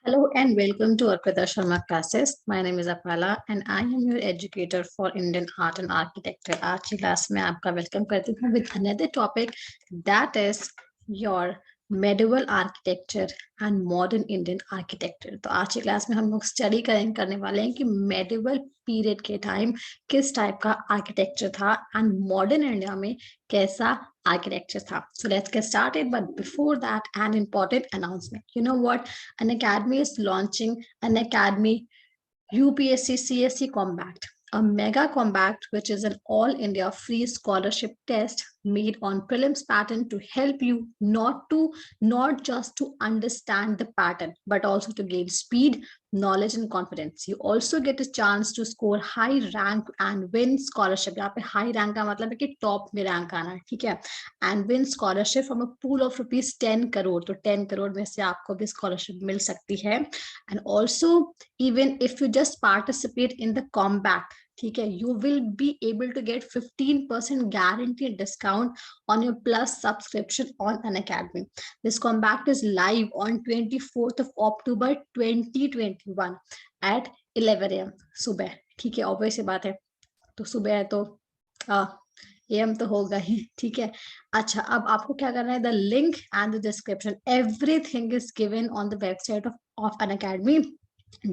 Hello and welcome to Arpita Sharma classes. My name is Apala and I am your educator for Indian art and architecture. आज की class में आपका welcome करती हूँ with another topic that is your medieval architecture and modern Indian architecture. तो आज की class में हम लोग स्टडी करने वाले हैं कि medieval पीरियड के टाइम किस टाइप का आर्किटेक्चर था एंड मॉडर्न इंडिया में कैसा आर्किटेक्चर था. So let's get started, but before that an important announcement. You know what? An academy is launching an academy UPSC CSC Compact, a mega compact which is an all India free scholarship test made on prelims pattern to help you not just to understand the pattern but also to gain speed, knowledge and confidence. You also get a chance to score high rank and win scholarship. यहाँ पे high rank का मतलब है कि top में rank आना है, ठीक है, and win scholarship from a pool of rupees 10 crore. तो 10 crore में से आपको भी scholarship मिल सकती है. And also even if you just participate in the compact, ठीक है, you will be able to get 15% guaranteed discount on your plus subscription on an academy. This compact is live on 24th of October 2021 at 11 AM सुबह, ठीक है, obvious बात है, तो सुबह है तो एम तो होगा ही, ठीक है. अच्छा, अब आपको क्या करना है, the link and the description everything is given on the website of Unacademy.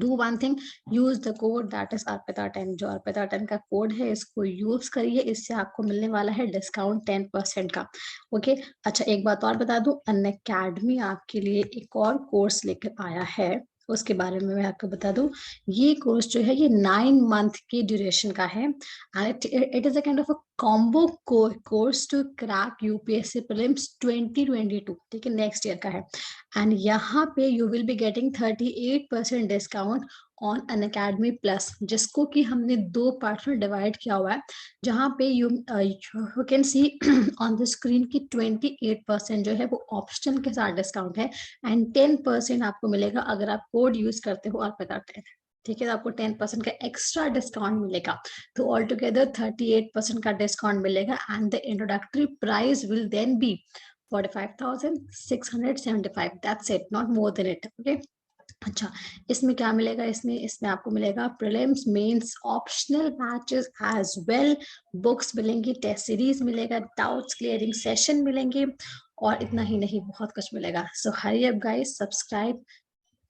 Do one thing, use the code that is Arpita10. जो Arpita10 का कोड है इसको यूज करिए, इससे आपको मिलने वाला है डिस्काउंट 10% का. ओके, अच्छा एक बात और बता दूं, अन अकेडमी आपके लिए एक और कोर्स लेकर आया है, उसके बारे में मैं आपको बता दूं. ये कोर्स जो है ये 9 मंथ की ड्यूरेशन का है and it is a kind of a combo course to crack UPSC prelims 2022, ठीक है, नेक्स्ट ईयर का है. एंड यहाँ पे you will be getting 38% discount on Unacademy plus, जिसको कि हमने दो पार्ट में डिवाइड किया हुआ है, जहाँ पे you can see on the screen की 28% जो है वो ऑप्शन के साथ डिस्काउंट है एंड 10% आपको मिलेगा अगर आप कोड यूज करते हो Arpita 10, ठीक है, तो आपको 10% का एक्स्ट्रा डिस्काउंट मिलेगा. तो ऑल टुगेदर 38% का डिस्काउंट मिलेगा and the introductory price will then be 45,675. That's it, not more than it. Okay. अच्छा, इसमें क्या मिलेगा, इसमें आपको मिलेगा prelims mains optional batches as well, books मिलेंगी, टेस्ट सीरीज मिलेगा, डाउट्स क्लियरिंग सेशन मिलेंगे और इतना ही नहीं बहुत कुछ मिलेगा. So hurry up guys, subscribe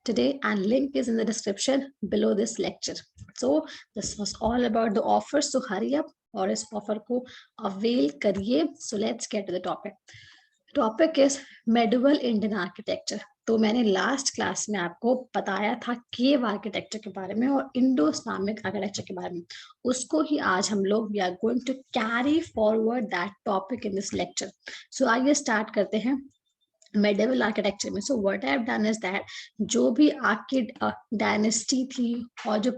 today and link is in the description below this lecture. So this was all about the offer, so hurry up और इस ऑफर को अवेल करिए. So let's get to the topic. Topic is medieval Indian architecture. तो मैंने last class में आपको बताया था केव आर्किटेक्चर के बारे में और इंडो इस्लामिक आर्किटेक्चर के बारे में, उसको ही आज हम लोग we are going to carry forward that topic in this lecture. So आइए स्टार्ट करते हैं मेडिवल आर्किटेक्चर में. So what I have done is that जो भी आपकी डायनेस्टी थी और जो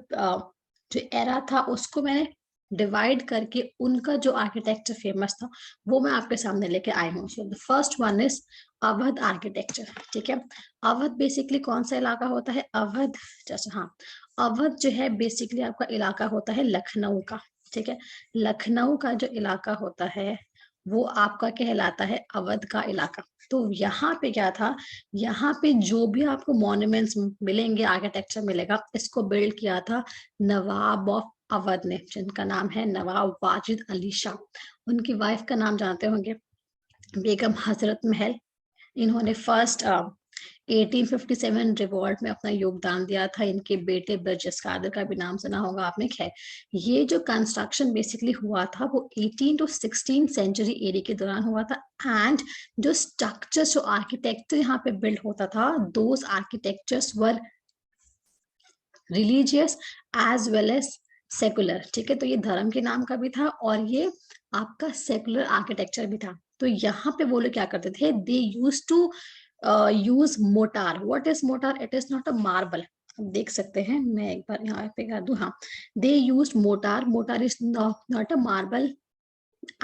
एरा था उसको मैंने डिवाइड करके उनका जो आर्किटेक्चर फेमस था वो मैं आपके सामने लेके आई हूँ. So the first one is Awadh architecture, ठीक है. अवध बेसिकली कौन सा इलाका होता है, अवध जैसे, हाँ, अवध जो है बेसिकली आपका इलाका होता है लखनऊ का, ठीक है. लखनऊ का जो इलाका होता है वो आपका कहलाता है अवध का इलाका. तो यहाँ पे क्या था, यहाँ पे जो भी आपको मॉन्यूमेंट्स मिलेंगे, आर्किटेक्चर मिलेगा, इसको बिल्ड किया था नवाब ऑफ अवध ने, जिनका नाम है नवाब वाजिद अली शाह. उनकी वाइफ का नाम जानते होंगे, बेगम हजरत महल. इन्होंने फर्स्ट 1857 रिवॉल्ट में अपना योगदान दिया था. इनके बेटे ब्रजेश कादर का भी नाम सुना होगा आपने. खैर, ये जो कंस्ट्रक्शन बेसिकली हुआ था वो 18 to 16 सेंचुरी एरी के दौरान हुआ था एंड जो स्ट्रक्चर्स, जो आर्किटेक्चर यहाँ पे बिल्ड होता था, those architectures were religious as well as secular, ठीक है. तो ये धर्म के नाम का भी था और ये आपका सेकुलर आर्किटेक्चर भी था. तो यहाँ पे वो लोग क्या करते थे, they use to use mortar. What is mortar, it is not a marble. देख सकते हैं, मैं एक बार यहाँ पे कर दूं, हाँ, they use mortar. Mortar is not a marble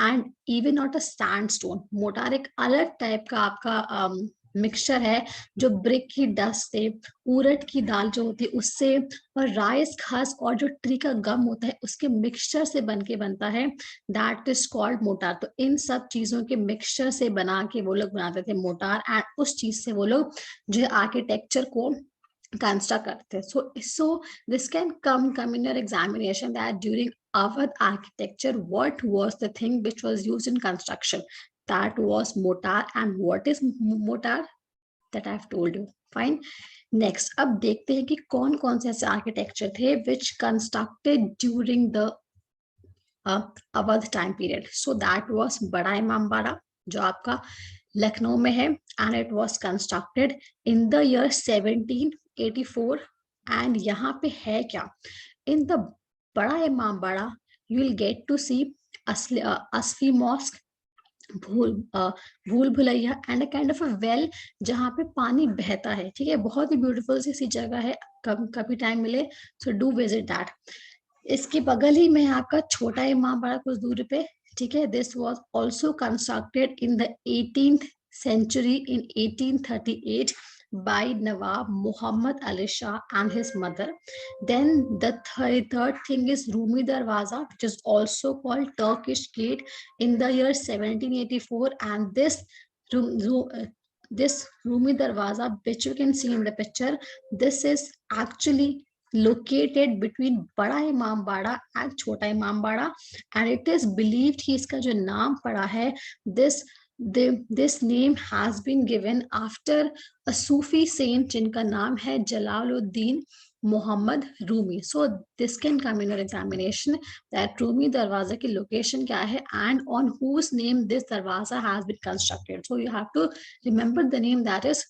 and even not a sandstone. Mortar एक अलग टाइप का आपका मिक्सचर है जो ब्रिक की डस्ट से, उड़द की दाल जो होती है उससे, और राइस खस और जो ट्री का गम होता है उसके मिक्सचर से बनता है. That is called motor. तो इन सब चीजों के मिक्सचर से बना के वो लोग बनाते थे मोटार एंड उस चीज से वो लोग जो आर्किटेक्चर को कंस्ट्रक्ट करते हैं. So this can come in your examination that during Awadh architecture, what was the thing which was used in construction? That was mortar. And what is mortar? That I've told you. Fine. Next, अब देखते हैं कि कौन कौन से ऐसे architecture थे which constructed during the Awadh time period. So that was बड़ा इमामबाड़ा जो आपका लखनऊ में है, and it was constructed in the year 1784. and यहाँ पे है क्या? In the बड़ा Imambara you will get to see Asfi Mosque, भूल Bhulaiyaa and a kind of a well जहाँ पे पानी बहता है. ठीक है, बहुत ही ब्यूटीफुल सी जगह है, कभी टाइम मिले सो डू विजिट दैट. इसके बगल ही में आपका छोटा इमामबाड़ा कुछ दूरी पे. ठीक है, this was also constructed in the 18th century in 1838 by Nawab Muhammad Ali Shah and his mother. Then the third thing is Rumi Darwaza, which is also called Turkish Gate, in the year 1784. And this Rumi Darwaza, which you can see in the picture, this is actually located between बड़ा Imambara and छोटा Imambara, and it is believed कि इसका जो नाम पड़ा है, this name has been given after a Sufi saint जिनका नाम है Jalaluddin Muhammad Rumi. So this can come in your examination that Rumi दरवाजा की location क्या है and on whose name this दरवाजा has been constructed. So you have to remember the name, that is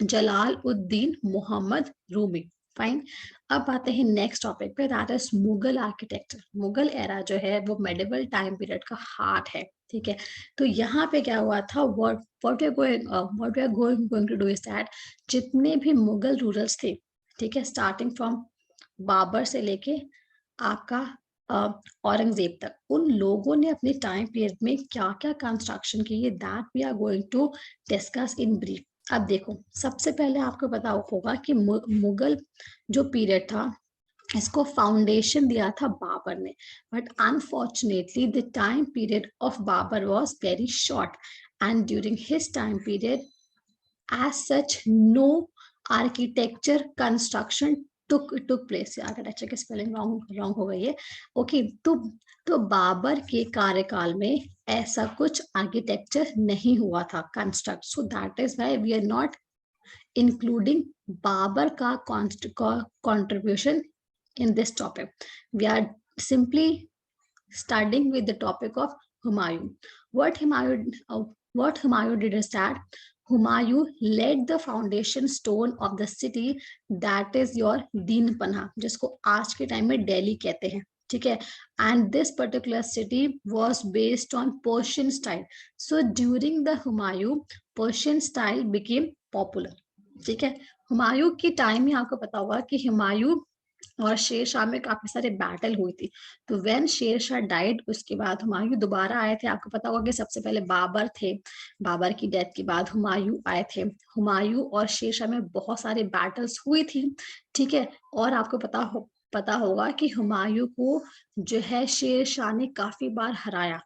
Jalaluddin Muhammad Rumi. Fine. अब आते हैं next topic पे, that is Mughal architecture. Mughal era जो है वो मेडिवल टाइम पीरियड का हार्ट है. ठीक है, तो यहाँ पे क्या हुआ था, what we are going to do is that जितने भी मुगल रूलर्स थे, ठीक है, स्टार्टिंग फ्रॉम बाबर से लेके आपका औरंगजेब तक, उन लोगों ने अपने टाइम पीरियड में क्या क्या कंस्ट्रक्शन की है, that we are going to discuss in brief. अब देखो, सबसे पहले आपको पता होगा कि मुगल जो पीरियड था इसको फाउंडेशन दिया था बाबर ने, but unfortunately the time period of Babar was very short and during his time period as such no architecture construction took place. Architecture की स्पेलिंग रॉन्ग हो गई है. ओके, तो बाबर के कार्यकाल में ऐसा कुछ आर्किटेक्चर नहीं हुआ था construct. So that is why we are not including Babar का contribution in this topic. We are simply studying with the topic of Humayun. What Humayun did is that Humayun laid the foundation stone of the city that is your Deen Panha, जिसको आज के time में दिल्ली कहते हैं. ठीक है, and this particular city was based on Persian style. So during the Humayun, Persian style became popular. ठीक है, हुमायूं की टाइम में आपको पता होगा कि हुमायूं और शेर शाह में काफी सारे बैटल हुई थी. तो व्हेन शेर शाह डाइड, उसके बाद हुमायूं दोबारा आए थे. आपको पता होगा कि सबसे पहले बाबर थे, बाबर की डेथ के बाद हुमायूं आए थे. हुमायूं और शेर शाह में बहुत सारे बैटल्स हुई थी. ठीक है, और आपको पता होगा कि हुमायूं को जो है शेर शाह ने काफी बार हराया.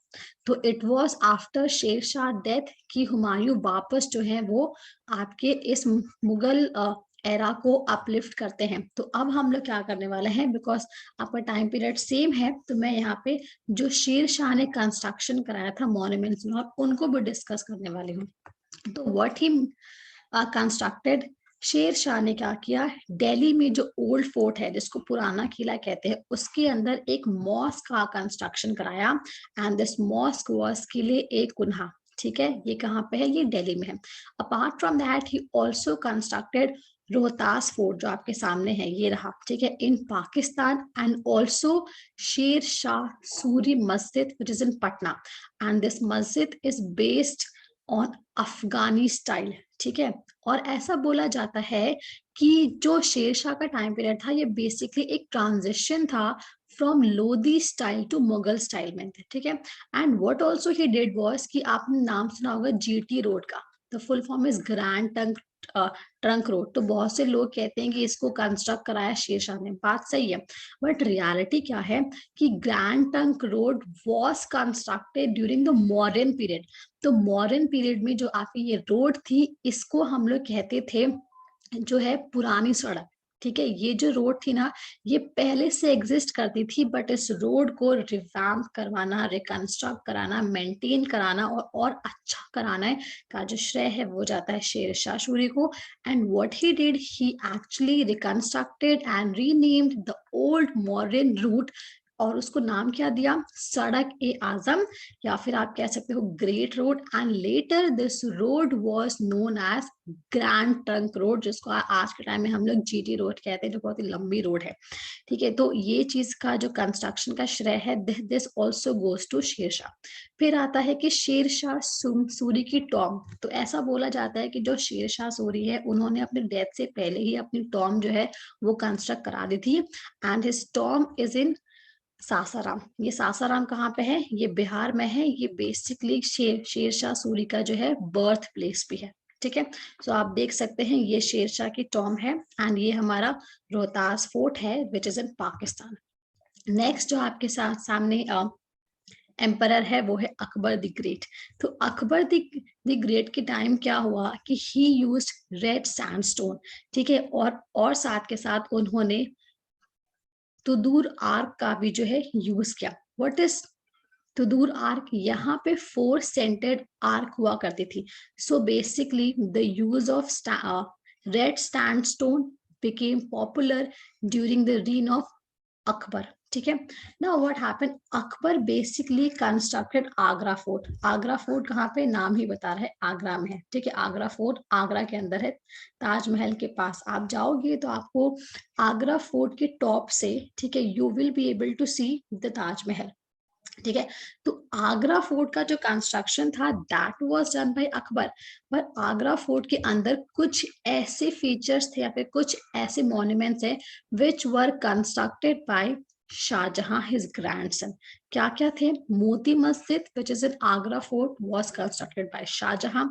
तो it was after Sher Shah death कि हुमायूं वापस जो है वो आपके इस मुगल एरा को अपलिफ्ट करते हैं. तो अब हम लोग क्या करने वाले हैं, बिकॉज आपका टाइम पीरियड सेम है, तो मैं यहाँ पे जो शेर शाह ने कंस्ट्रक्शन कराया था मॉन्यूमेंट्स में, उनको भी डिस्कस करने वाली हूँ. तो what he constructed, Sher Shah ने क्या किया, दिल्ली में जो ओल्ड फोर्ट है जिसको पुराना किला कहते हैं, उसके अंदर एक मॉस्क का कंस्ट्रक्शन कराया. एंड दिस मॉस्क वाज किले ए कुन्हा. ठीक है, ये कहाँ पे है, ये दिल्ली में है. Apart from that he also constructed Rohtas fort जो आपके सामने है, ये रहा. ठीक है, इन पाकिस्तान. एंड ऑल्सो शेर Shah Suri Masjid which is in Patna, and this masjid is based on Afghani style. ठीक है, और ऐसा बोला जाता है कि जो शेरशाह का टाइम पीरियड था ये बेसिकली एक ट्रांजिशन था from Lodhi style to Mughal style में. ठीक है, and what also he did was कि आपने नाम सुना होगा जीटी रोड का, the full form is Grand Trunk Road. तो बहुत से लोग कहते हैं कि इसको कंस्ट्रक्ट कराया शेरशाह ने. बात सही है, बट रियलिटी क्या है कि grand Trunk road was constructed during the modern period. तो मॉडर्न पीरियड में जो आपकी ये रोड थी, इसको हम लोग कहते थे जो है पुरानी सड़क. ठीक है, ये जो रोड थी ना, ये पहले से एग्जिस्ट करती थी, बट इस रोड को रिवैम्प करवाना, रिकंस्ट्रक्ट कराना, मेंटेन कराना और अच्छा कराना है का जो श्रेय है वो जाता है शेरशाह सूरी को। And what he did, he actually reconstructed and renamed the old modern route, और उसको नाम क्या दिया, सड़क ए आजम, या फिर आप कह सकते हो great road. And later this road was known as Grand Trunk Road, जिसको आज के टाइम में हम लोग जीटी रोड कहते हैं, जो बहुत ही लंबी रोड है। ठीक है, तो ये चीज का जो कंस्ट्रक्शन का श्रेय है, this also goes to Shershah. फिर आता है कि शेरशाह सूरी की टॉम। तो ऐसा बोला जाता है कि जो शेरशाह सूरी है, उन्होंने अपनी डेथ से पहले ही अपनी टॉम जो है वो कंस्ट्रक्ट करा दी थी। And his Tom is in Sasaram. ये सासाराम कहाँ पे है, ये बिहार में है। ये बेसिकली शेरशाह सूरी का जो है बर्थ प्लेस भी है। ठीक है, सो आप देख सकते हैं ये शेरशाह की टॉम है, एंड ये हमारा रोहतास फोर्ट है विच इज इन पाकिस्तान। नेक्स्ट जो आपके साथ सामने एम्परर है वो है अकबर द ग्रेट। तो अकबर द ग्रेट के टाइम क्या हुआ कि ही यूज्ड रेड सैंडस्टोन। ठीक है, और साथ के साथ उन्होंने तुदूर आर्क का भी जो है यूज किया। व्हाट इज तुदूर आर्क, यहाँ पे 4 सेंटेड आर्क हुआ करती थी। So basically the use of red sandstone became popular during the reign of Akbar. ठीक है, now what happened, Akbar basically constructed Agra fort. Agra fort कहाँ पे, नाम ही बता रहा है आगरा में है। ठीक है, आगरा फोर्ट आगरा के अंदर है, ताजमहल के पास आप जाओगे तो आपको आगरा फोर्ट के टॉप से, ठीक है, you will be able to see the Taj Mahal. ठीक है, तो आगरा फोर्ट का जो कंस्ट्रक्शन था that was done by Akbar. पर आगरा फोर्ट के अंदर कुछ ऐसे फीचर्स थे या फिर कुछ ऐसे मॉन्यूमेंट्स है which were constructed by Shahjahan his grandson. क्या क्या थे, Moti Masjid which is in Agra Fort was constructed by Shahjahan.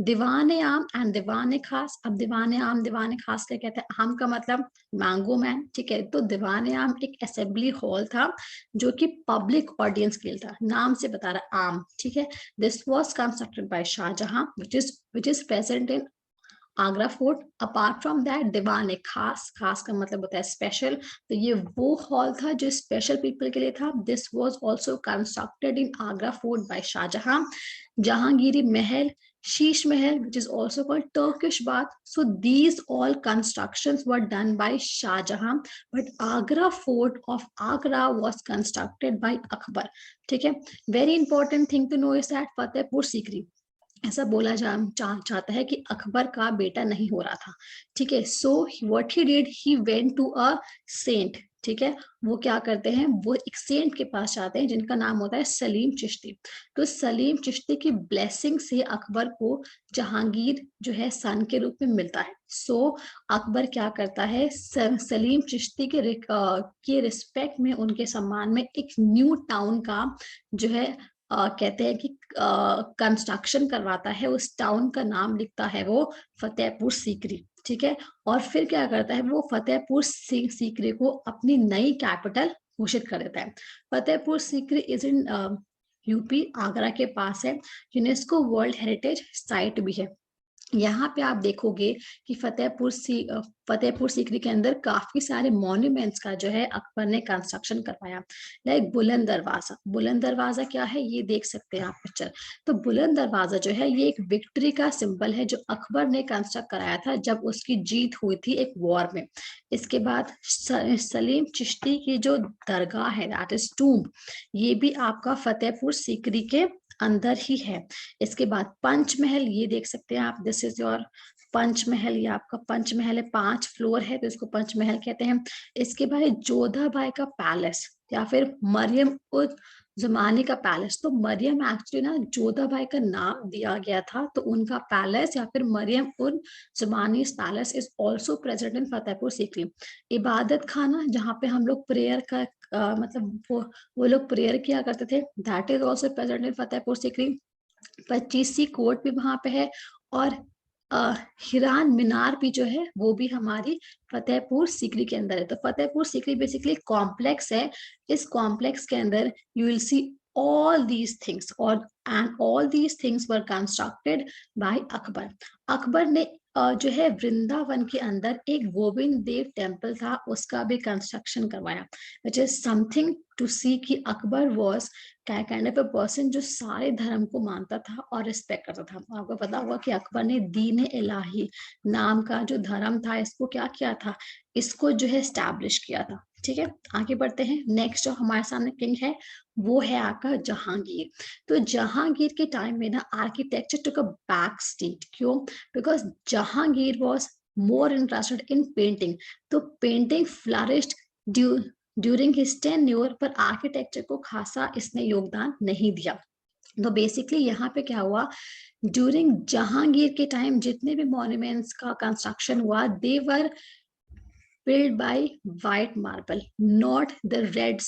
Diwan Aam and दीवान खास। अब दीवान आम दीवान खास क्या कहते हैं, आम का मतलब मैंगो मैन। ठीक है, तो दीवान आम एक असेंबली हॉल था जो कि पब्लिक ऑडियंस के लिए था, नाम से बता रहा है आम। ठीक है, this was constructed by Shahjahan which is present in Agra fort. Apart from that Diwan i Khas, खास का मतलब होता है स्पेशल, तो ये वो हॉल था जो स्पेशल पीपल के लिए था। This was also constructed in Agra fort by Shahjahan. Jahangiri Mahal, Sheesh Mahal which is also called Turkish bath, so these all constructions were done by Shah Jahan, but Agra fort of Agra was constructed by Akbar. ठीक है, very important thing to know is that Fatehpur Sikri, ऐसा बोला चाहता है कि अकबर का बेटा नहीं हो रहा था। ठीक है, so what he did, he went to a saint. ठीक है, वो क्या करते हैं, वो एक सेंट के पास जाते हैं जिनका नाम होता है सलीम चिश्ती। तो सलीम चिश्ती की ब्लेसिंग से अकबर को जहांगीर जो है सन के रूप में मिलता है। सो अकबर क्या करता है, सलीम चिश्ती के रिस्पेक्ट में, उनके सम्मान में एक न्यू टाउन का जो है कहते हैं कि कंस्ट्रक्शन करवाता है। उस टाउन का नाम लिखता है वो फतेहपुर सीकरी। ठीक है, और फिर क्या करता है, वो फतेहपुर सीकरी को अपनी नई कैपिटल घोषित कर देता है। Fatehpur Sikri is in UP, Agra के पास है। यूनेस्को वर्ल्ड हेरिटेज साइट भी है। यहाँ पे आप देखोगे कि फतेहपुर सीकरी के अंदर काफी सारे मॉन्यूमेंट्स का जो है अकबर ने कंस्ट्रक्शन करवाया। लाइक बुलंद दरवाजा। बुलंद दरवाजा क्या है, ये देख सकते हैं आप पिक्चर। तो बुलंद दरवाजा जो है ये एक विक्ट्री का सिंबल है जो अकबर ने कंस्ट्रक्ट कराया था जब उसकी जीत हुई थी एक वॉर में। इसके बाद सलीम चिश्ती की जो दरगाह है दैट इज टूम्ब, ये भी आपका फतेहपुर सीकरी के अंदर ही है। इसके बाद पंचमहल, ये देख सकते हैं आप, दिस इज योर पंचमहल। ये आपका पंचमहल है, 5 फ्लोर है तो इसको पंचमहल कहते हैं। इसके बाद जोधा बाई का पैलेस या फिर मरियम उज जमानी का पैलेस। तो मरियम एक्चुअली ना जोधा बाई का नाम दिया गया था, तो उनका पैलेस या फिर मरियम उन जमानी palace is also present in Fatehpur Sikri. इबादत खाना, जहाँ पे हम लोग प्रेयर का मतलब वो लोग प्रेयर किया करते थे, that is also present in Fatehpur Sikri. 25सी कोर्ट भी वहां पे है, और हिरान मीनार भी जो है वो भी हमारी फतेहपुर सीकरी के अंदर है। तो फतेहपुर सीकरी बेसिकली कॉम्प्लेक्स है। इस कॉम्प्लेक्स के अंदर you will see all these things, और and all these things were constructed by Akbar. Akbar ने जो है वृंदावन के अंदर एक गोविंद देव टेम्पल था, उसका भी कंस्ट्रक्शन करवाया, विच इज समथिंग टू सी कि Akbar was kind of a person जो सारे धर्म को मानता था और रिस्पेक्ट करता था। आपको पता होगा कि अकबर ने दीन इलाही नाम का जो धर्म था, इसको क्या किया था, इसको जो है स्टैब्लिश किया था। ठीक है, आगे बढ़ते हैं। नेक्स्ट जो हमारे सामने किंग है वो है आपका जहांगीर। तो जहांगीर के टाइम में ना architecture took a back state. क्यों? Because Jahangir was more interested in painting, तो painting flourished during his tenure, पर आर्किटेक्चर को खासा इसने योगदान नहीं दिया। तो बेसिकली यहाँ पे क्या हुआ, ड्यूरिंग जहांगीर के टाइम जितने भी मॉन्यूमेंट्स का कंस्ट्रक्शन हुआ, दे वर built by white marble, not the red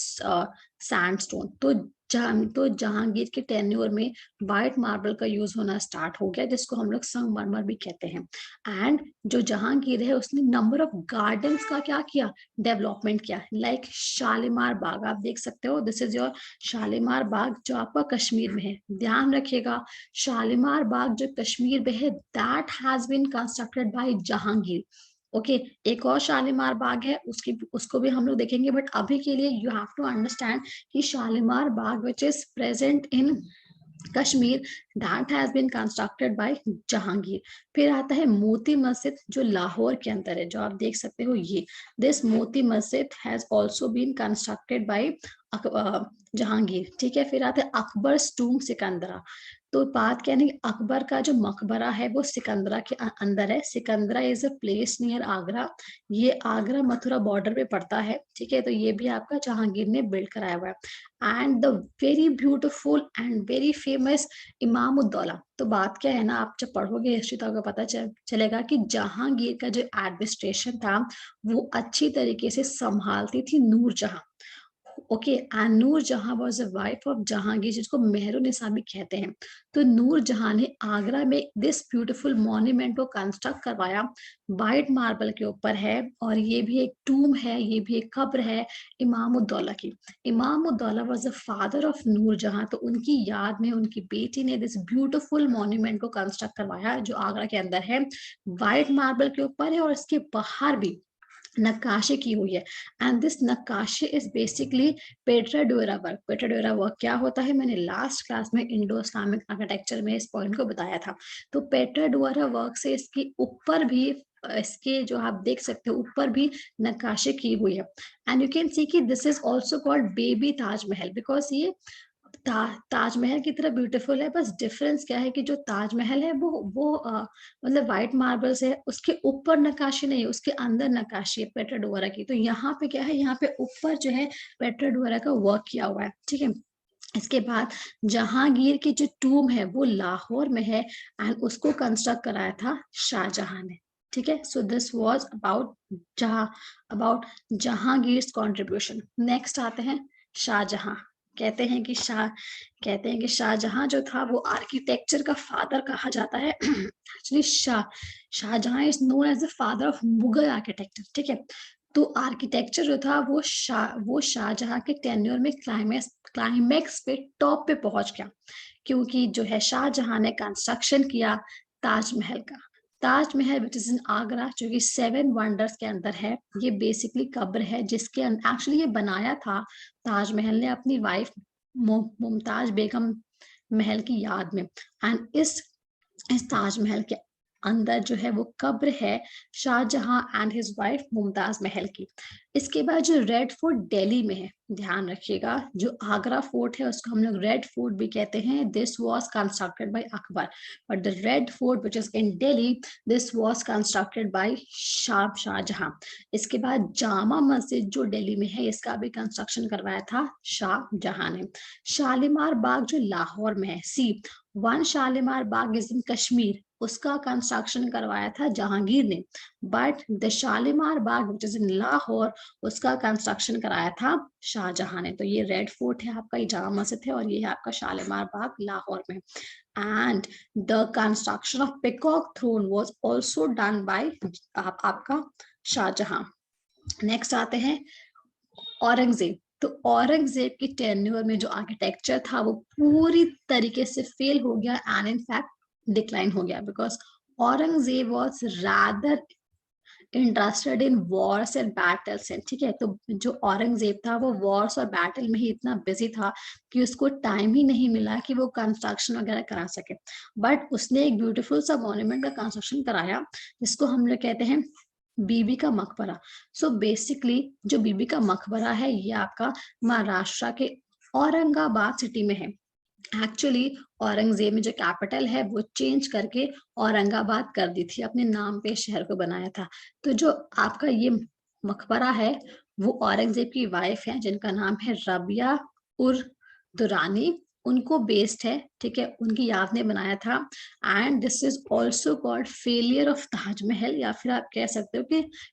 sandstone। तो जहांगीर के टेन्योर में व्हाइट मार्बल का यूज होना स्टार्ट हो गया, जिसको हम लोग संगमरमर भी कहते हैं। एंड जो जहांगीर है उसने नंबर ऑफ गार्डन्स का क्या किया, डेवलपमेंट किया। लाइक शालीमार बाग आप देख सकते हो, दिस इज योर शालीमार बाग जो आपका कश्मीर में है। ध्यान रखिएगा, शालीमार बाग जो कश्मीर में है, that has been constructed by Jahangir. Okay, एक और शालीमार बाग है, उसको भी हम लोग देखेंगे, बट अभी के लिए यू हैव टू अंडरस्टैंड कि Shalimar Bagh which is present in Kashmir, that has been constructed by Jahangir. फिर आता है मोती मस्जिद जो लाहौर के अंदर है, जो आप देख सकते हो ये, this Moti Masjid has also been constructed by Jahangir. ठीक है, फिर आता है अकबर टूम सिकंदरा। तो बात क्या है, अकबर का जो मकबरा है वो सिकंदरा के अंदर है। Sikandra is a place near Agra, ये आगरा मथुरा बॉर्डर पे पड़ता है। ठीक है, तो ये भी आपका जहांगीर ने बिल्ड कराया हुआ है। And the very beautiful and very famous Itimaduddaula. तो बात क्या है ना, आप जब पढ़ोगे हिस्ट्री तो आपको पता चलेगा कि जहांगीर का जो एडमिनिस्ट्रेशन था वो अच्छी तरीके से संभालती थी Noorjahan. Okay, and Noorjahan was the wife of Jahangir, जिसको मेहरुनिसा भी कहते हैं। तो नूरजहां ने आगरा में दिस ब्यूटीफुल मॉन्यूमेंट को कंस्ट्रक्ट करवाया, वाइट मार्बल के ऊपर है, और ये भी एक टूम है, ये भी एक कब्र है इमामुद्दौला की। Itimaduddaula was the father of Nurjahan, तो उनकी याद में उनकी बेटी ने दिस ब्यूटीफुल मॉन्यूमेंट को कंस्ट्रक्ट करवाया, जो आगरा के अंदर है, वाइट मार्बल के ऊपर है, और इसके बाहर भी नक्काशी की हुई है। एंड दिस नक्काशी इज बेसिकली पेट्राडोरा वर्क। पेट्राडोरा वर्क क्या होता है, मैंने लास्ट क्लास में इंडो इस्लामिक आर्किटेक्चर में इस पॉइंट को बताया था। तो पेट्राडोरा वर्क से इसके ऊपर भी, इसके जो आप देख सकते हो ऊपर भी नक्काशी की हुई है। एंड यू कैन सी कि this is also called baby Taj Mahal, because ये ताजमहल की तरह ब्यूटीफुल है। बस डिफरेंस क्या है कि जो ताजमहल है वो मतलब व्हाइट मार्बल से है, उसके ऊपर नक्काशी नहीं, उसके अंदर नक्काशी है पेट्राडोरा की। तो यहाँ पे क्या है, यहाँ पे ऊपर जो है पेट्राडोरा का वर्क किया हुआ है। ठीक है, इसके बाद जहांगीर की जो टूम है वो लाहौर में है, एंड उसको कंस्ट्रक्ट कराया था शाहजहां ने। ठीक है, so this was about Jahangir contribution. Next आते हैं शाहजहां। कहते हैं कि शाहजहां जो था वो आर्किटेक्चर का फादर कहा जाता है। Actually Shahjahan is known as the father of Mughal architecture. ठीक है, तो आर्किटेक्चर जो था वो शाहजहां के टेन्योर में क्लाइमेक्स पे टॉप पे पहुंच गया, क्योंकि जो है शाहजहां ने कंस्ट्रक्शन किया ताजमहल का। ताजमहल विच इज इन आगरा, जो कि 7 वंडर्स के अंदर है। ये बेसिकली कब्र है जिसके एक्चुअली ये बनाया था ताजमहल ने अपनी वाइफ मुमताज बेगम महल की याद में। एंड इस ताजमहल के अंदर जो है वो कब्र है Shahjahan and his wife Mumtaz Mahal की। इसके बाद जो रेड फोर्ट दिल्ली में है, ध्यान रखिएगा, जो आगरा फोर्ट है उसको हम लोग रेड फोर्ट भी कहते हैं। This was constructed by Akbar, but the red fort which is in Delhi, this was constructed by Shahjahan. इसके बाद जामा मस्जिद जो दिल्ली में है, इसका भी कंस्ट्रक्शन करवाया था शाहजहां ने। शालीमार बाग जो लाहौर में है, सी one Shalimar Bagh is in Kashmir, उसका कंस्ट्रक्शन करवाया था जहांगीर ने। But the Shalimar Bagh which is in Lahore, उसका कंस्ट्रक्शन कराया था शाहजहां ने। तो ये रेड फोर्ट है आपका, ये जामा मस्जिद है, और ये है आपका शालीमार बाग लाहौर में। And the construction of peacock throne was also done by आपका शाहजहां। नेक्स्ट आते हैं औरंगजेब। तो औरंगजेब की टेन्योर में जो आर्किटेक्चर था वो पूरी तरीके से फेल हो गया, एंड इन फैक्ट डिक्लाइन हो गया, because Aurangzeb was rather interested in Wars and battles and, ठीक है, तो जो औरंगजेब था वो वॉर्स और बैटल में ही इतना बिजी था कि उसको टाइम ही नहीं मिला कि वो कंस्ट्रक्शन वगैरह करा सके। बट उसने एक ब्यूटीफुल सा मॉन्यूमेंट का कंस्ट्रक्शन कराया जिसको हम लोग कहते हैं बीबी का मकबरा। सो बेसिकली जो बीबी का मकबरा है ये आपका महाराष्ट्र के औरंगाबाद सिटी में है। एक्चुअली औरंगजेब ने जो कैपिटल है वो चेंज करके औरंगाबाद कर दी थी, अपने नाम पे शहर को बनाया था। तो जो आपका ये मकबरा है वो औरंगजेब की वाइफ है जिनका नाम है रबिया उर दुरानी, उनको बेस्ड है, ठीक है, उनकी याद में बनाया था। And this is also called failure of Taj Mahal, या फिर आप कह सकते हो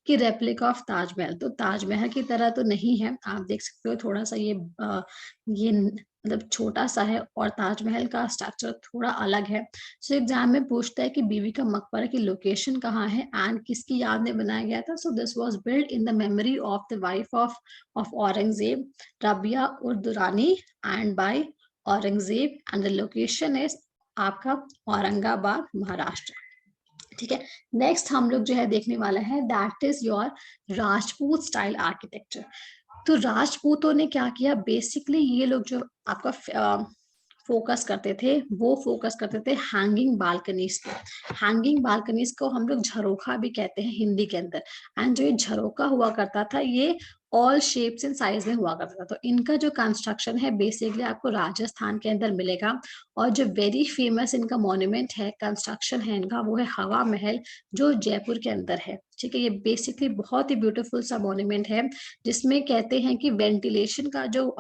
कि रेप्लिका ऑफ ताजमहल। तो ताजमहल की तरह तो नहीं है, आप देख सकते हो थोड़ा सा ये मतलब छोटा सा है और ताजमहल का स्ट्रक्चर थोड़ा अलग है। सो एग्जाम में पूछता है कि बीवी का मकबरा की लोकेशन कहाँ है एंड किसकी याद में बनाया गया था। So this was built in the memory of the wife of Aurangzeb, Rabia ud Daurani, and by Aurangzeb, and the location is आपका औरंगाबाद महाराष्ट्र। ठीक है, नेक्स्ट हम लोग जो है देखने वाला है that is your Rajput style architecture. तो राजपूतों ने क्या किया, बेसिकली ये लोग जो आपका फोकस करते थे वो फोकस करते थे हैंगिंग बालकनीज पे। हैंगिंग बालकनीज को हम लोग झरोखा भी कहते हैं हिंदी के अंदर। एंड जो ये झरोखा हुआ करता था ये ऑल शेप्स एंड साइज में हुआ करता था। तो इनका जो कंस्ट्रक्शन है बेसिकली आपको राजस्थान के अंदर मिलेगा। और जो वेरी फेमस इनका मॉन्यूमेंट है, कंस्ट्रक्शन है इनका, वो है हवा महल जो जयपुर के अंदर है। ठीक है, ये बेसिकली बहुत ही ब्यूटीफुल सा मॉन्यूमेंट है जिसमें कहते हैं कि वेंटिलेशन का जो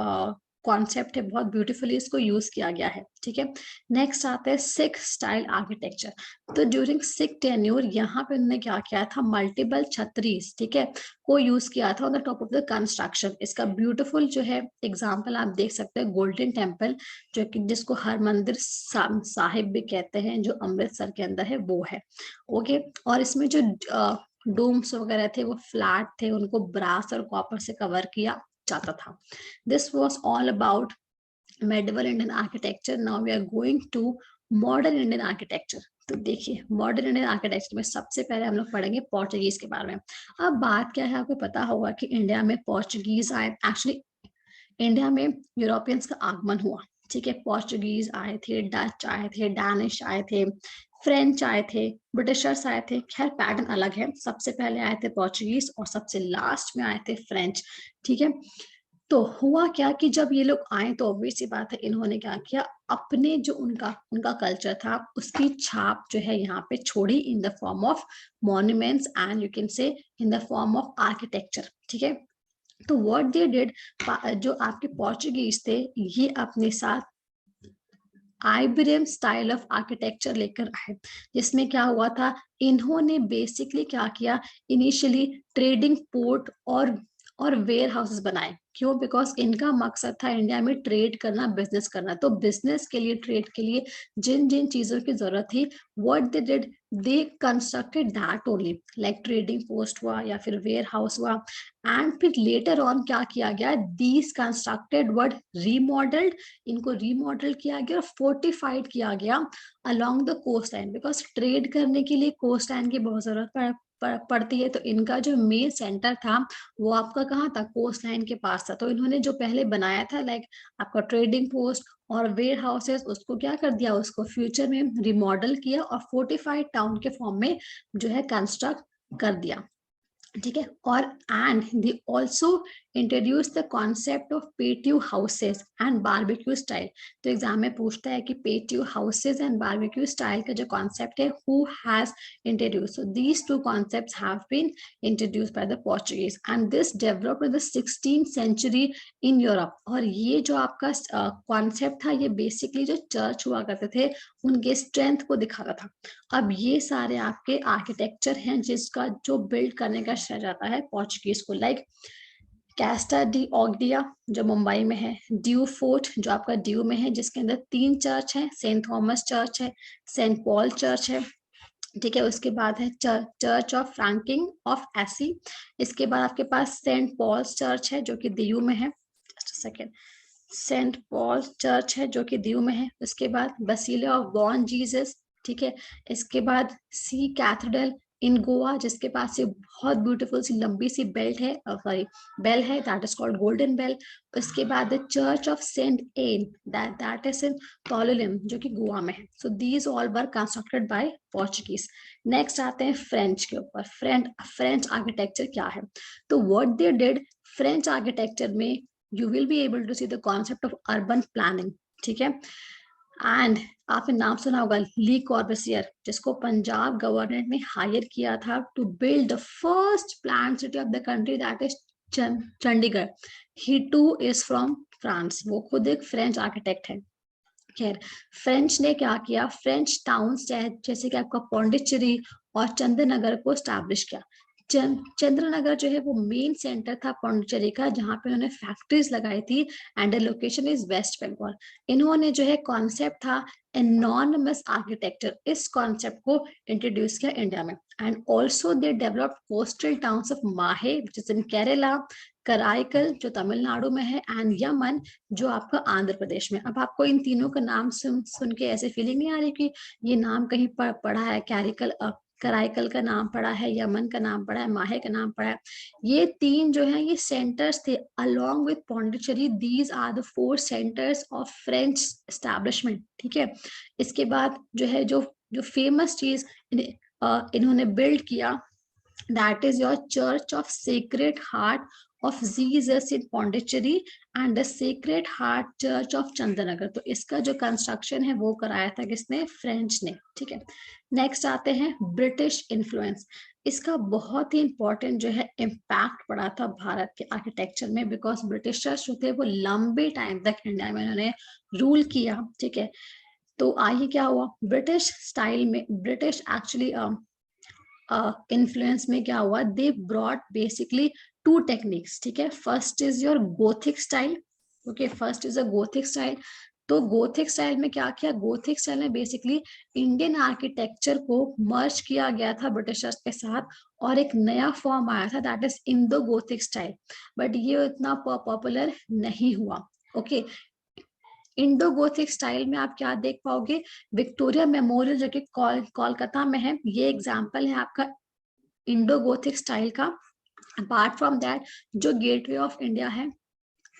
कॉन्सेप्ट है बहुत ब्यूटीफुली इसको यूज किया गया है। ठीक है, नेक्स्ट आता है सिख स्टाइल आर्किटेक्चर। तो ड्यूरिंग सिख टेन्योर यहाँ पे उन्होंने क्या किया था, मल्टीपल छतरीज, ठीक है, को यूज किया था on the top of the construction. इसका ब्यूटीफुल जो है एग्जाम्पल आप देख सकते हैं गोल्डन टेम्पल, जो कि जिसको हरमंदिर साहिब भी कहते हैं, जो अमृतसर के अंदर है वो है। ओके, और इसमें जो डोम्स वगैरह थे वो फ्लैट थे, उनको ब्रास और कॉपर से कवर किया जाता था। This was all about medieval Indian architecture. Now we are going to modern Indian architecture. तो देखिए मॉडर्न इंडियन आर्किटेक्चर में सबसे पहले हम लोग पढ़ेंगे पोर्चुगीज के बारे में। अब बात क्या है, आपको पता होगा कि इंडिया में पोर्चुगीज आए, एक्चुअली इंडिया में यूरोपियंस का आगमन हुआ। ठीक है, पोर्चुगीज आए थे, डच आए थे, डैनिश आए थे, फ्रेंच आए थे, ब्रिटिशर्स आए थे। खैर पैटर्न अलग है, सबसे पहले आए थे पोर्चुगीज और सबसे लास्ट में आए थे फ्रेंच। ठीक है, तो हुआ क्या कि जब ये लोग आए तो ऑब्वियस सी बात है इन्होंने क्या किया, अपने जो उनका उनका कल्चर था उसकी छाप जो है यहाँ पे छोड़ी in the form of monuments and you can say in the form of architecture. ठीक है, तो व्हाट दे डिड, जो आपके पोर्चुगीज थे ये अपने साथ आइब्रेम स्टाइल ऑफ आर्किटेक्चर लेकर आए, जिसमें क्या हुआ था, इन्होंने बेसिकली क्या किया, इनिशियली ट्रेडिंग पोर्ट और वेयर हाउसेस बनाए। क्यों, बिकॉज इनका मकसद था इंडिया में ट्रेड करना, बिजनेस करना। तो बिजनेस के लिए, ट्रेड के लिए जिन जिन चीजों की जरूरत थी, what they did, they constructed that only, like trading post हुआ या फिर वेयर हाउस हुआ। एंड फिर लेटर ऑन क्या किया गया, दीज कंस्ट्रक्टेड वर्ड रीमॉडल्ड, इनको रीमॉडल किया गया और फोर्टिफाइड किया गया along the coastline, because trade करने के लिए कोस्ट लाइन की बहुत जरूरत पड़ती है। तो इनका जो मेन सेंटर था वो आपका कहाँ था, कोस्ट लाइन के पास था। तो इन्होंने जो पहले बनाया था लाइक आपका ट्रेडिंग पोस्ट और वेयर हाउसेस, उसको क्या कर दिया, उसको फ्यूचर में रिमॉडल किया और फोर्टिफाइड टाउन के फॉर्म में जो है कंस्ट्रक्ट कर दिया। ठीक है, और and they also introduce the concept of patio houses and barbecue style. तो एग्जाम में पूछता है कि patio houses and barbecue style का जो कॉन्सेप्ट है who has introduce, so these two concepts have been introduced by the Portuguese and this developed in the 16th century in Europe. और ये जो आपका कॉन्सेप्ट था ये बेसिकली जो चर्च हुआ करते थे उनके स्ट्रेंथ को दिखाता था। अब ये सारे आपके आर्किटेक्चर हैं जिसका जो बिल्ड करने का श्रेय जाता है पोर्चुगीज को, लाइक कैस्टा डी ऑगडिया जो मुंबई में है, ड्यू फोर्ट जो आपका ड्यू में है जिसके अंदर 3 चर्च है, सेंट थॉमस चर्च है, सेंट पॉल चर्च है। ठीक है, उसके बाद है church of franking of AC. इसके बाद आपके पास सेंट पॉल्स चर्च है जो कि दीयू में है, just second, saint Paul church है जो कि दीयू में है। उसके बाद बसीलिका ऑफ बॉर्न जीसस, ठीक है। इसके बाद सी कैथेड्रल इन गोवा, जिसके पास से बहुत ब्यूटीफुल सी लंबी सी बेल्ट है, सॉरी बेल है, that is called golden bell. उसके बाद the church of saint Anne, that is in Talaulim, जो कि गोवा में है। So these all were constructed by Portuguese. Next आते हैं फ्रेंच के ऊपर। फ्रेंच आर्किटेक्चर क्या है? तो what they did, French architecture में you will be able to see the concept of urban planning, ठीक है। एंड आपने नाम सुना होगा ली कॉर्बसियर, जिसको पंजाब गवर्नमेंट ने हायर किया था to build the first plan city of the country, that is Chandigarh. He too is from France, वो खुद एक फ्रेंच आर्किटेक्ट है। खैर, फ्रेंच ने क्या किया, फ्रेंच टाउन्स जैसे कि आपका पौंडीचेरी और चंद्रनगर को स्टैब्लिश किया। चंद्रनगर जो है वो मेन सेंटर था पौंडीचेरी का, जहां पे उन्होंने फैक्ट्रीज लगाई थी, and the location is West Bengal. इन्होंने जो है कॉन्सेप्ट था एनॉर्मस आर्किटेक्चर, इस कॉन्सेप्ट को इंट्रोड्यूस किया इंडिया में। And also they developed coastal towns of Mahe which is in Kerala, Karaikal जो तमिलनाडु में है, एंड यमन जो आपका आंध्र प्रदेश में। अब आपको इन तीनों का नाम सुन के ऐसे फीलिंग नहीं आ रही कि ये नाम कहीं पढ़ा है, कराईकल का नाम पड़ा है, यमन का नाम पड़ा है, माहे का नाम पड़ा है। ये तीन जो है ये सेंटर्स थे along with Pondicherry, these are the 4 centres of French establishment, ठीक है। इसके बाद जो है जो जो फेमस चीज इन्होंने बिल्ड किया, that is your church of sacred heart of Jesus in Pondicherry and the Sacred Heart Church of Chandranagar. तो इसका जो कंस्ट्रक्शन है वो कराया था किसने, फ्रेंच ने, ठीक है। नेक्स्ट आते हैं ब्रिटिश इन्फ्लुएंस। इसका बहुत ही इंपॉर्टेंट जो है इम्पैक्ट पड़ा था भारत के आर्किटेक्चर में, बिकॉज ब्रिटिशर्स जो थे वो लंबे टाइम तक इंडिया में उन्होंने रूल किया, ठीक है। तो आइए क्या हुआ, ब्रिटिश स्टाइल में, ब्रिटिश एक्चुअली इन्फ्लुएंस में क्या हुआ, दे ब्रॉट बेसिकली 2 टेक्निक्स, ठीक है। First is your Gothic style, okay, first is a Gothic style. तो गोथिक स्टाइल में क्या किया, गोथिक स्टाइल में बेसिकली इंडियन आर्किटेक्चर को मर्ज किया गया था ब्रिटिशर्स के साथ, और एक नया फॉर्म आया था, that is Indo Gothic style. But ये इतना पॉपुलर नहीं हुआ, ओके। इंडो गोथिक स्टाइल में आप क्या देख पाओगे, विक्टोरिया मेमोरियल जो कि कोलकाता में है, ये एग्जाम्पल है आपका इंडो गोथिक स्टाइल का। अपार्ट फ्रॉम दैट जो गेटवे ऑफ इंडिया है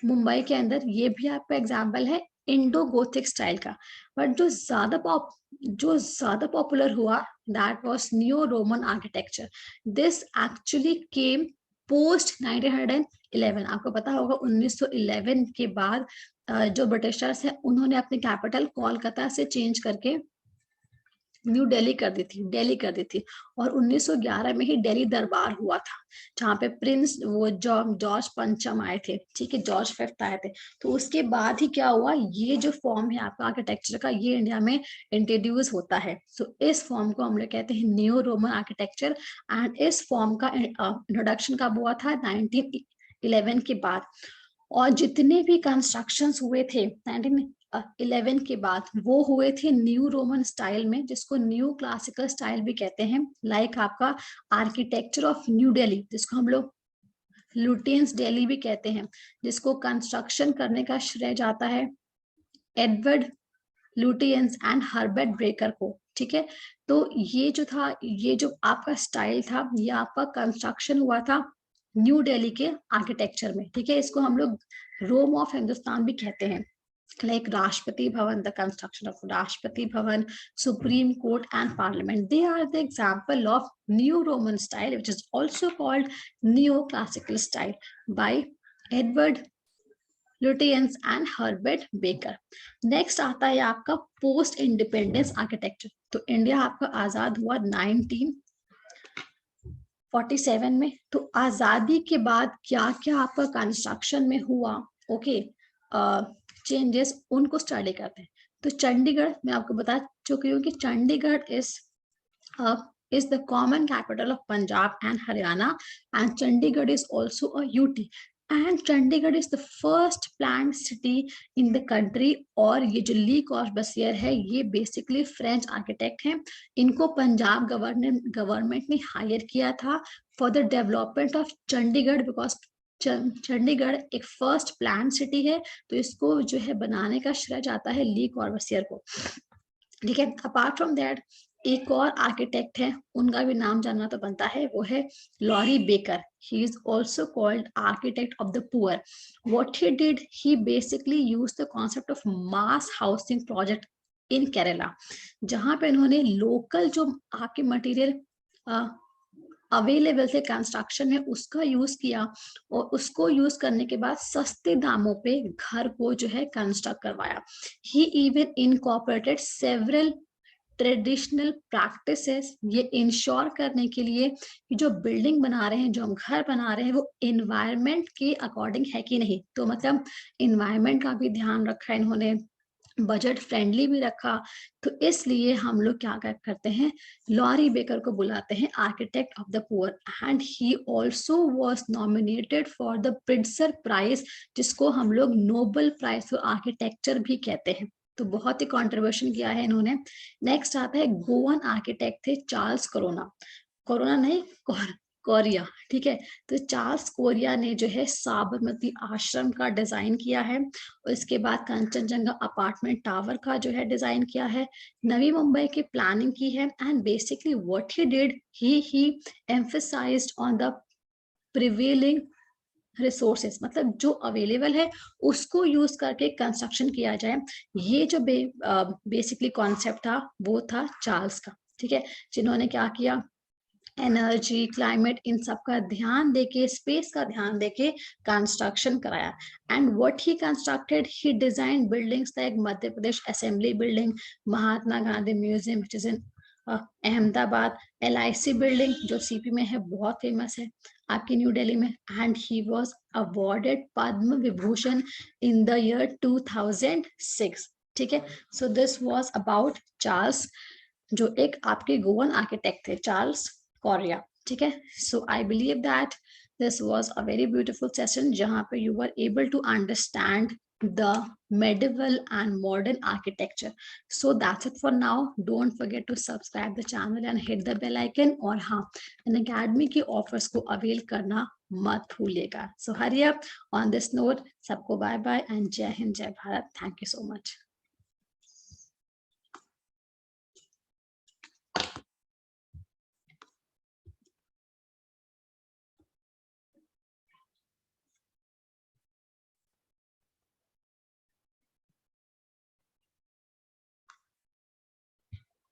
मुंबई के अंदर, ये भी आपका एग्जाम्पल है इंडो गोथिक स्टाइल का। बट जो ज्यादा पॉपुलर हुआ, that was new Roman architecture. This actually came post 1911। आपको पता होगा 1911 के बाद जो ब्रिटिशर्स है उन्होंने अपनी कैपिटल कोलकाता से चेंज करके न्यू दिल्ली कर दी थी। और 1911 में ही दिल्ली दरबार हुआ था, जहाँ पे प्रिंस वो जॉर्ज पंचम आए थे, ठीक है, जॉर्ज फिफ्थ आए थे। तो उसके बाद ही क्या हुआ, ये जो फॉर्म है आपका आर्किटेक्चर का, ये इंडिया में इंट्रोड्यूस होता है। सो इस फॉर्म को हम लोग कहते हैं न्यू रोमन आर्किटेक्चर। एंड इस फॉर्म का इंट्रोडक्शन कब हुआ था, 1911 के बाद। और जितने भी कंस्ट्रक्शंस हुए थे 1911 के बाद, वो हुए थे न्यू रोमन स्टाइल में, जिसको न्यू क्लासिकल स्टाइल भी कहते हैं। लाइक आपका आर्किटेक्चर ऑफ न्यू दिल्ली, जिसको हम लोग लुटियंस दिल्ली भी कहते हैं, जिसको कंस्ट्रक्शन करने का श्रेय जाता है Edward Lutyens and Herbert breaker को, ठीक है। तो ये जो था, ये जो आपका स्टाइल था, ये आपका कंस्ट्रक्शन हुआ था न्यू दिल्ली के आर्किटेक्चर में, ठीक है। इसको हम लोग रोम ऑफ हिंदुस्तान भी कहते हैं। Like Rashtrapati Bhavan, the construction of Rashtrapati Bhavan, supreme court and parliament, they are the example of new Roman style which is also called new classical style by Edward Lutyens and Herbert Baker. Next आता है आपका post independence architecture. तो India आपका आजाद हुआ 1947 में। तो आजादी के बाद क्या क्या आपका कंस्ट्रक्शन में हुआ, ओके, चेंजेस, उनको स्टडी करते हैं। तो चंडीगढ़ मैं आपको बता चुकी हूँ कि Chandigarh is the common capital of Punjab and Haryana, and Chandigarh is also a UT, and Chandigarh is the first planned city in the country। और ये जो ली कॉर्बसियर है, ये बेसिकली फ्रेंच आर्किटेक्ट हैं। इनको पंजाब गवर्नमेंट ने हायर किया था for the development of Chandigarh, because Chandigarh एक फर्स्ट प्लान सिटी है, तो इसको जो है बनाने का श्रेय जाता है ली कॉर्बसियर को। ठीक है। अपार्ट फ्रॉम दैट एक और आर्किटेक्ट है, उनका भी नाम जानना तो बनता है, वो है Laurie Baker. He is also called architect of the poor. What he did, he basically use the concept of mass housing project in Kerala, जहां पे इन्होंने लोकल जो आपके मटेरियल अवेलेबल थे कंस्ट्रक्शन में उसका यूज किया, और उसको यूज करने के बाद सस्ते दामों पे घर को जो है कंस्ट्रक्ट करवाया. He even incorporated several traditional practices, ये इंश्योर करने के लिए कि जो बिल्डिंग बना रहे हैं, जो हम घर बना रहे हैं, वो इन्वायरमेंट के अकॉर्डिंग है कि नहीं. तो मतलब इन्वायरमेंट का भी ध्यान रखा इन्होंने, बजट फ्रेंडली भी रखा. तो इसलिए हम लोग क्या करते हैं, लॉरी बेकर को बुलाते हैं architect of the poor. And he also was nominated for the Pritzker prize, जिसको हम लोग नोबेल प्राइज फॉर आर्किटेक्चर भी कहते हैं. तो बहुत ही कॉन्ट्रीब्यूशन किया है इन्होंने. नेक्स्ट आता है गोवन आर्किटेक्ट थे चार्ल्स कोरोना. कोरोना नहीं, कोरिया. ठीक है. तो चार्ल्स कोरिया ने जो है साबरमती आश्रम का डिजाइन किया है, और इसके बाद कंचनजंगा अपार्टमेंट टावर का जो है डिजाइन किया है, नवी मुंबई की प्लानिंग की है. And basically what he did, he emphasized on the prevailing resources, मतलब जो अवेलेबल है उसको यूज करके कंस्ट्रक्शन किया जाए. ये जो बेसिकली कॉन्सेप्ट था वो था चार्ल्स का. ठीक है. जिन्होंने क्या किया, एनर्जी, क्लाइमेट, इन सब का ध्यान देके, स्पेस का ध्यान देके कंस्ट्रक्शन कराया. And what he constructed, he design buildings like Madhya Pradesh assembly building, Mahatma Gandhi museum which is in Ahmedabad, LIC building जो CP में है, बहुत फेमस है आपकी न्यू दिल्ली में. And he was awarded Padma Vibhushan in the year 2006. ठीक है. So this was about Charles, जो एक आपके गोवन आर्किटेक्ट थे, चार्ल्स कोरिया. ठीक है. So I believe that this was a very beautiful session, जहां पे you were able to understand the medieval and modern architecture. So that's it for now. Don't forget to subscribe the channel and hit the bell icon. और हाँ, Unacademy की offers को avail करना मत भूलिएगा. So hurry up. On this note, सबको bye bye and जय हिंद जय Bharat. Thank you so much.